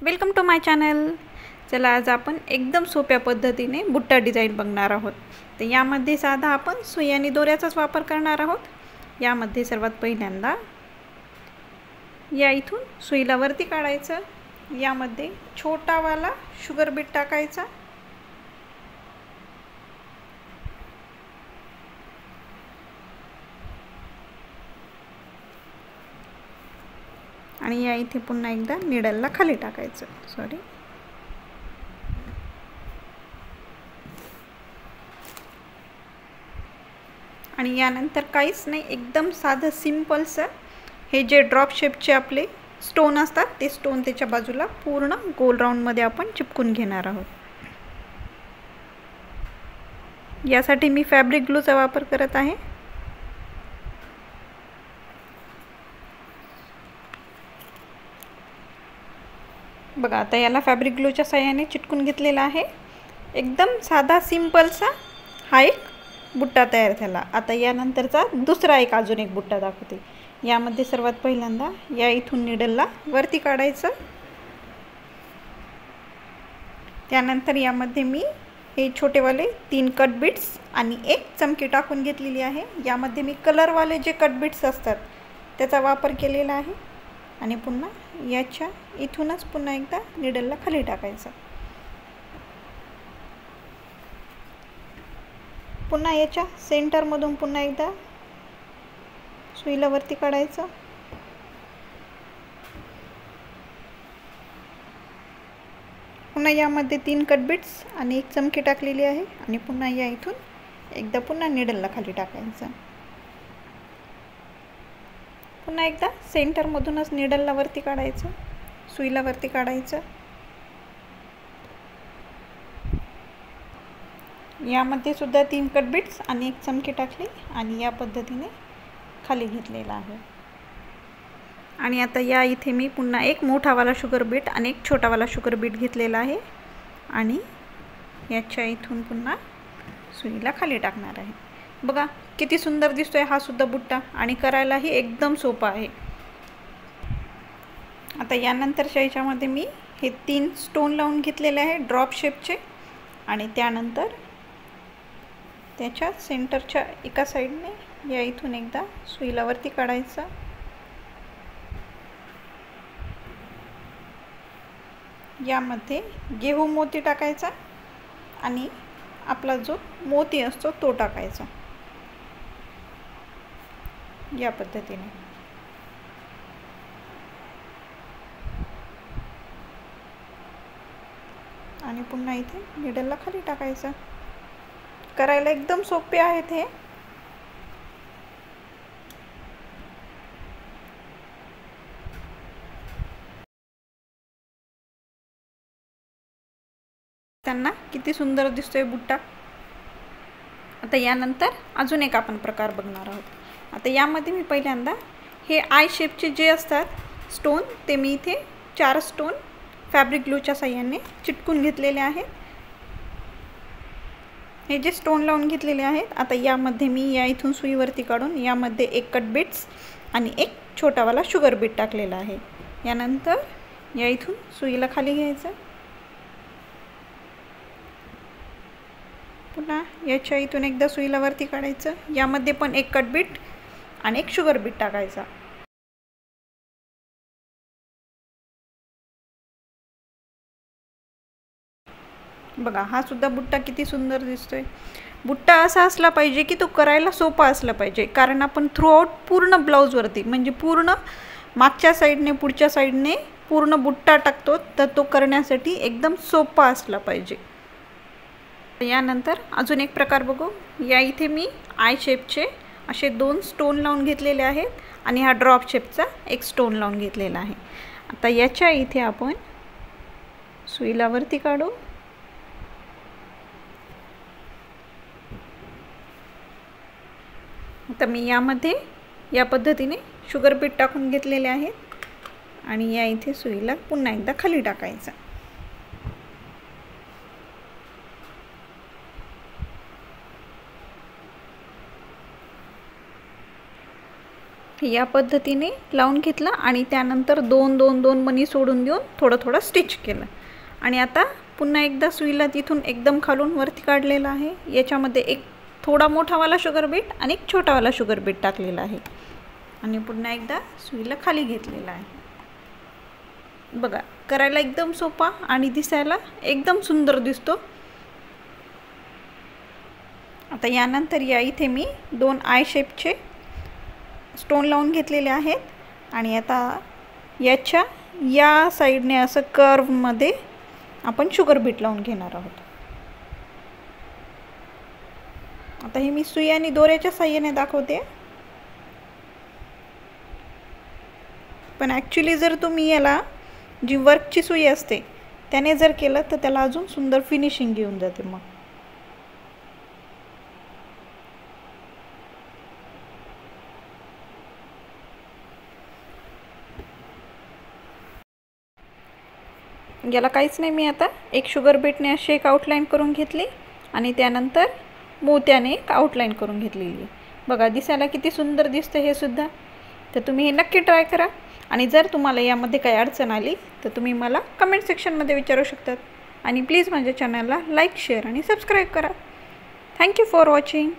Welcome to my channel. चला आज आपण एकदम सोप्या पद्धतीने बुट्टा डिझाइन बघणार आहोत। तर यामध्ये साधा आपण सुई आणि दोऱ्याचाच वापर करणार आहोत। यामध्ये सर्वात पहिल्यांदा या इथून सुईला वरती काढायचं। यामध्ये छोटावाला शुगर बीट टाकायचा आणि या इथे पुन्हा एकदा निडलला खाली टाकायचं। आणि यानंतर काहीच नाही, एकदम साधं सिंपलचं हे जे ड्रॉप शेपचे आपले स्टोन असतात ते स्टोन त्याच्या बाजूला पूर्ण गोल राउंड मध्ये आपण चिपकून घेणार आहोत। यासाठी मी फॅब्रिक ग्लूचा वापर करत आहे। बघा आता याला फॅब्रिक ग्लूच्या साहाय्याने चिटकून घेतलेला आहे। एकदम साधा सिंपलचा हा एक बुट्टा तयार झाला। आता यानंतरचा दुसरा अजून एक बुट्टा दाखवते। यामध्ये सर्वात पहिल्यांदा या इथून निडलला वरती काढायचं। त्यानंतर यामध्ये मी हे छोटेवाले 3 कट बीट्स आणि एक चमकी टाकून घेतलेली आहे। यामध्ये मी कलरवाले जे कट बीट्स असतात त्याचा वापर केलेला आहे। आणि पुन्हा याच्या इथूनच पुन्हा एकदा निडलला खाली टाकायचं। पुन्हा याच्या सेंटर मधून पुन्हा एकदा सुईला वरती काढायचं। पुन्हा यामध्ये 3 कट बीट्स आणि एक चमकी टाकलेली आहे आणि पुन्हा या इथून एकदा पुन्हा निडलला खाली टाकायचं। पुन्हा एकदा सेंटर मधूनच निडलला वरती काढायचं, सुईला वरती काढायचं। यामध्ये सुद्धा 3 कट बीट्स आणि एक चमकी टाकली आणि या पद्धतीने खाली घेतलेला आहे। आणि आता या इथे मी पुन्हा एक मोठावाला शुगर बीट आणि एक छोटावाला शुगर बीट घेतलेला आहे आणि याच्या इथून पुन्हा सुईला खाली टाकणार आहे। बघा किती सुंदर दिसतोय हा सुद्धा बुट्टा आणि करायलाही एकदम सोपा आहे। आता यानंतरच्या याच्यामध्ये मी हे 3 स्टोन लावून घेतलेले आहे ड्रॉप शेपचे आणि त्यानंतर त्याच्या सेंटरच्या एका साइडने या इथून एकदा सुईला वरती काढायचं। यामध्ये गेहू मोती टाकायचा आणि आपला जो मोती असतो तो टाकायचा या पद्धतीने। आणि पुन्हा इथे निडलला खाली टाकायचं। करायला एकदम सोपे आहेत हे। त्यांना किती सुंदर दिसतोय बुट्टा। आता यानंतर अजून एक आपण प्रकार बघणार आहोत। आता यामध्ये मी पहिल्यांदा हे आय शेपचे जे असतात स्टोन ते मी इथे 4 स्टोन फॅब्रिक ग्लूच्या साहाय्याने चिटकून घेतलेले आहेत। हे जे स्टोन लावून घेतलेले आहेत। आता यामध्ये मी या इथून सुई वरती काढून यामध्ये 1 कट बीट्स आणि एक छोटावाला शुगर बीट टाकलेला आहे। यानंतर या इथून सुईला खाली घ्यायचं। पुन्हा याच्या इथून एकदा सुईला वरती काढायचं। यामध्ये पण 1 कट बीट आणि एक शुगर बीट टाकायचा। बघा हा सुद्धा बुट्टा किती सुंदर दिसतोय। बुट्टा असा असला पाहिजे की तो करायला सोपा असला पाहिजे, कारण आपण थ्रूआउट पूर्ण ब्लाउज वरती म्हणजे पूर्ण मागच्या साइडने पुढच्या साइडने पूर्ण बुट्टा टाकतो, तर तो करण्यासाठी एकदम सोपा असला पाहिजे। यानंतर अजून एक प्रकार बघू। या इथे मी आय शेपचे असे 2 स्टोन लावून घेतलेले आहेत आणि हा ड्रॉप शेपचा एक स्टोन लावून घेतलेला आहे। आता याच्या इथे आपण सुईला वरती काढू। आता मी यामध्ये या पद्धतीने शुगर बीट टाकून घेतलेले आहेत आणि या इथे सुईला पुन्हा एकदा खाली टाकायचं। या पद्धतीने लावून घेतला आणि त्यानंतर 2 मणी सोडून देऊन थोडं स्टिच केलं। आणि आता पुन्हा एकदा सुईला तिथून एकदम खालून वरती काढलेला आहे। याच्यामध्ये एक थोडा मोठावाला शुगर बीट आणि एक छोटावाला शुगर बीट टाकलेला आहे आणि पुन्हा एकदा सुईला खाली घेतलेला आहे। बघा, करायला एकदम सोपा आणि दिसायला एकदम सुंदर दिसतो। आता यानंतर या इथे मी 2 आय शेपचे स्टोन लावून घेतलेले आहेत आणि आता याच्या या साइडने असं कर्व मध्ये आपण शुगर बीट लावून घेणार आहोत। आता हे मी सुई आणि दोऱ्याच्या साहाय्याने दाखवते, पण ॲक्च्युली जर तुम्ही याला जी वर्कची सुई असते त्याने जर केलं तर त्याला अजून सुंदर फिनिशिंग येऊन जाते। मग याला काहीच नाही, मी आता एक शुगर बीटने अशी एक आउटलाईन करून घेतली आणि त्यानंतर मोत्याने एक आउटलाईन करून घेतलेली आहे। बघा, दिसायला किती सुंदर दिसतं हे सुद्धा। तर तुम्ही हे नक्की ट्राय करा आणि जर तुम्हाला यामध्ये काही अडचण आली तर तुम्ही मला कमेंट सेक्शनमध्ये विचारू शकतात आणि प्लीज माझ्या चॅनलला लाईक, शेअर आणि सबस्क्राईब करा। Thank you for watching.